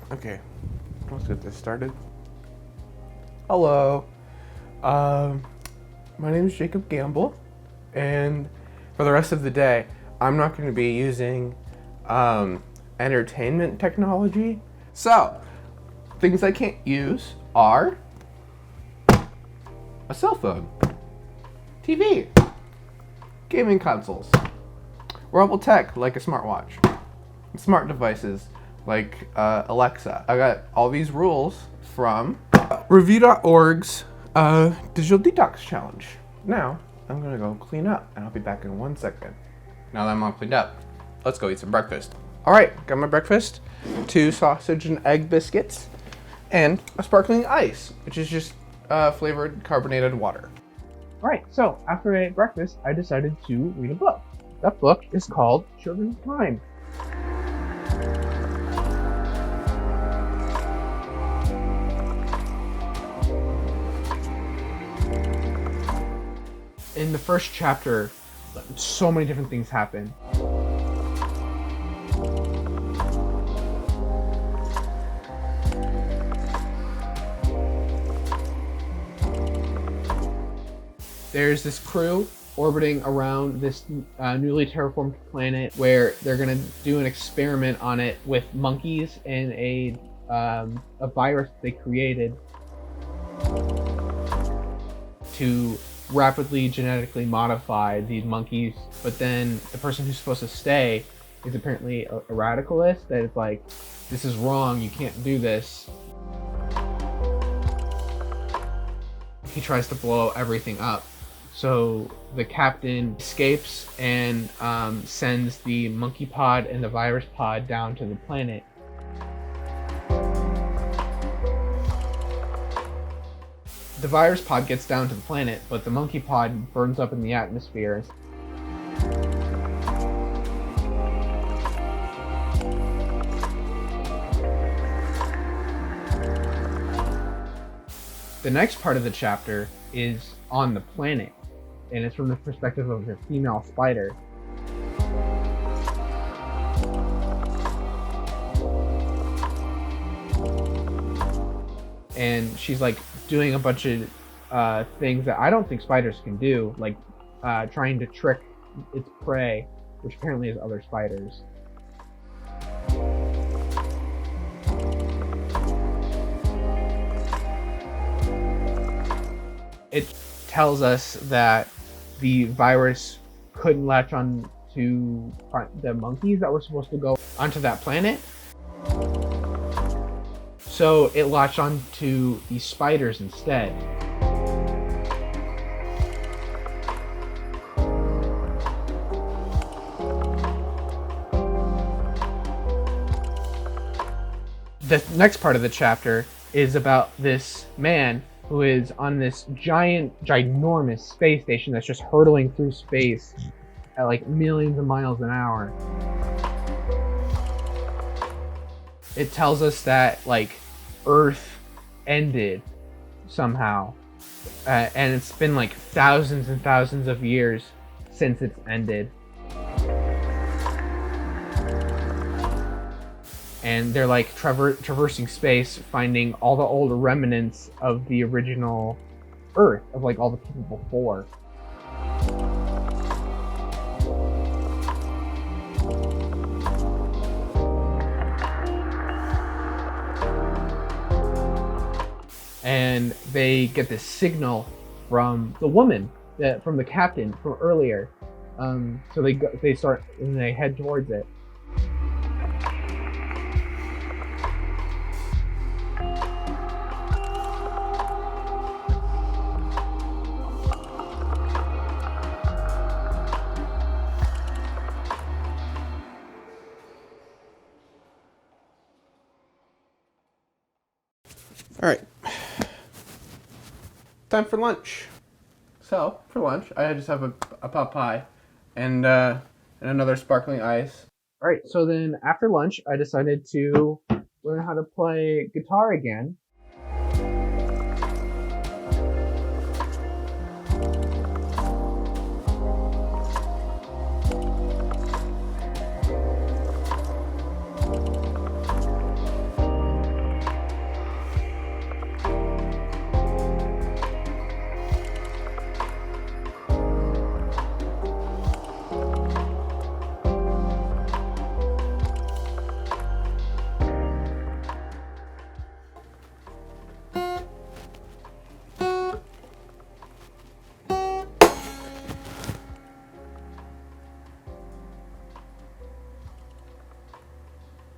Okay, let's get this started. Hello, my name is Jacob Gamble, and for the rest of the day, I'm not going to be using entertainment technology. So, things I can't use are a cell phone, TV, gaming consoles, wearable tech like a smartwatch, smart devices like Alexa. I got all these rules from Review.org's Digital Detox Challenge. Now, I'm gonna go clean up and I'll be back in 1 second. Now that I'm all cleaned up, let's go eat some breakfast. All right, got my breakfast, 2 sausage and egg biscuits, and a sparkling ice, which is just flavored carbonated water. All right, so after I ate breakfast, I decided to read a book. That book is called Children's Time. In the first chapter, so many different things happen. There's this crew orbiting around this newly terraformed planet where they're gonna do an experiment on it with monkeys and a virus they created to rapidly genetically modify these monkeys. But then the person who's supposed to stay is apparently a radicalist that is like, this is wrong, you can't do this. He tries to blow everything up. So the captain escapes and sends the monkey pod and the virus pod down to the planet. The virus pod gets down to the planet, but the monkey pod burns up in the atmosphere. The next part of the chapter is on the planet, and it's from the perspective of a female spider. And she's like doing a bunch of things that I don't think spiders can do, like trying to trick its prey, which apparently is other spiders. It tells us that the virus couldn't latch on to the monkeys that were supposed to go onto that planet. So it latched on to the spiders instead. The next part of the chapter is about this man who is on this ginormous space station that's just hurtling through space at like millions of miles an hour. It tells us that like Earth ended somehow, and it's been like thousands and thousands of years since it's ended. And they're like traversing space, finding all the old remnants of the original Earth, of like all the people before. And they get this signal from the woman, from the captain from earlier. So they start and they head towards it. All right, time for lunch. So for lunch, I just have a pot pie and another sparkling ice. All right, so then after lunch, I decided to learn how to play guitar again.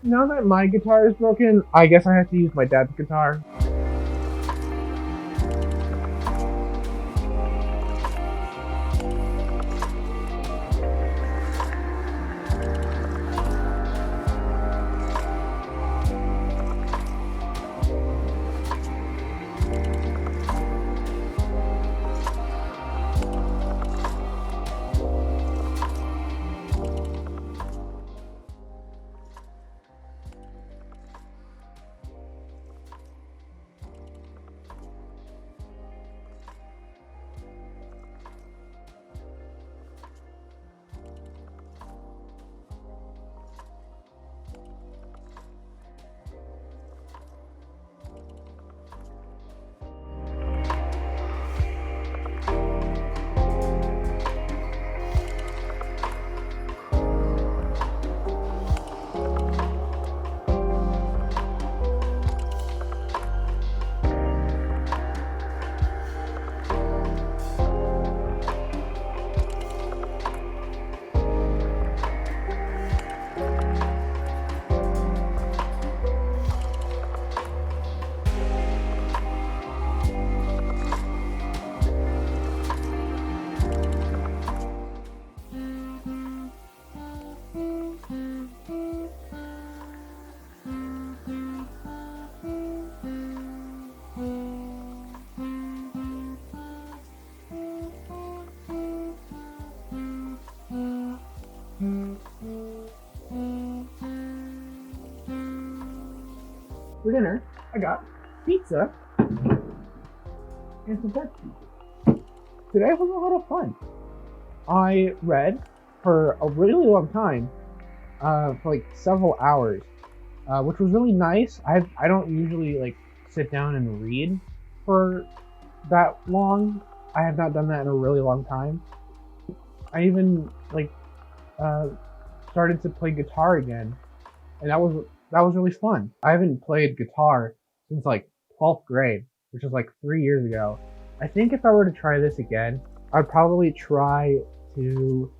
Now that my guitar is broken, I guess I have to use my dad's guitar. For dinner, I got pizza and some Pepsi. Today was a lot of fun. I read for a really long time, for like several hours, which was really nice. I don't usually like sit down and read for that long. I have not done that in a really long time. I even like started to play guitar again, and that was really fun. I haven't played guitar since like 12th grade, which is like 3 years ago. I think if I were to try this again, I'd probably try to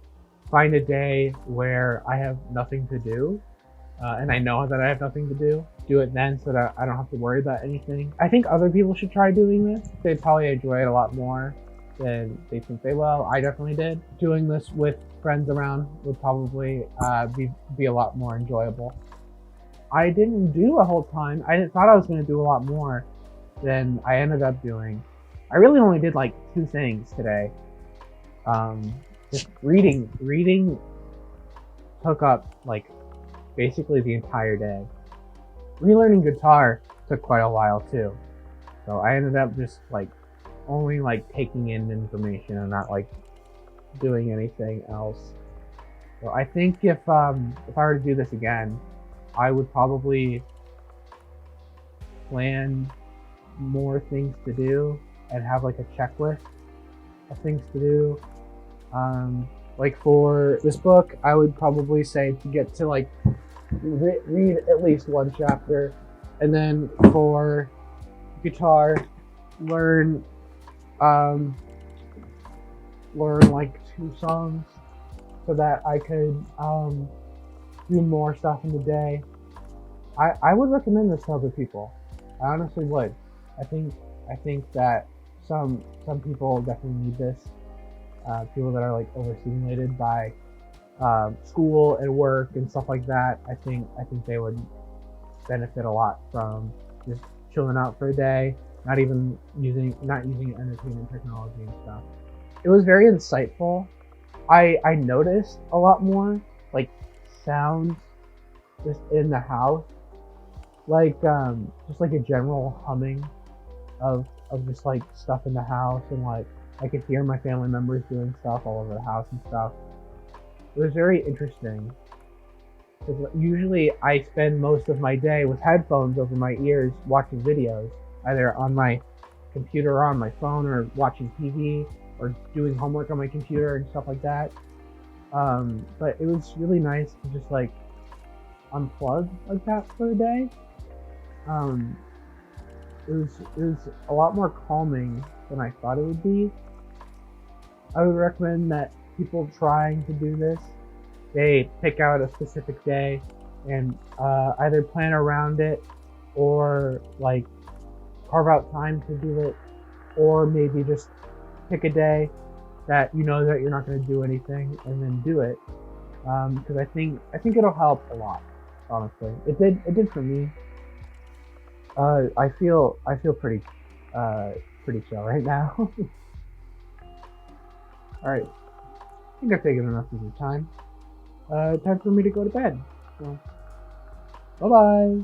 find a day where I have nothing to do, and I know that I have nothing to do it then so that I don't have to worry about anything. I think other people should try doing this. They'd probably enjoy it a lot more than they think they will. I definitely did. Doing this with friends around would probably be a lot more enjoyable. I didn't do a whole ton. I thought I was going to do a lot more than I ended up doing. I really only did like 2 things today. Just reading took up like basically the entire day. Relearning guitar took quite a while too. So I ended up just like only like taking in information and not like doing anything else. So I think if I were to do this again, I would probably plan more things to do and have like a checklist of things to do. Like for this book, I would probably say to get to like read at least 1 chapter, and then for guitar, learn like 2 songs so that I could do more stuff in the day. I would recommend this to other people. I honestly would. I think that some people definitely need this. People that are like overstimulated by school and work and stuff like that. I think they would benefit a lot from just chilling out for a day, not using entertainment technology and stuff. It was very insightful. I noticed a lot more like sounds just in the house, like just like a general humming of just like stuff in the house, and like I could hear my family members doing stuff all over the house and stuff. It was very interesting because usually I spend most of my day with headphones over my ears watching videos, either on my computer or on my phone, or watching TV or doing homework on my computer and stuff like that. But it was really nice to just like unplug like that for a day. It was a lot more calming than I thought it would be. I would recommend that people trying to do this, they pick out a specific day and either plan around it or like carve out time to do it, or maybe just pick a day that you know that you're not going to do anything and then do it. Because I think it'll help a lot. Honestly, it did for me. I feel pretty chill right now. All right, I think I've taken enough of your time. Time for me to go to bed. So, bye bye.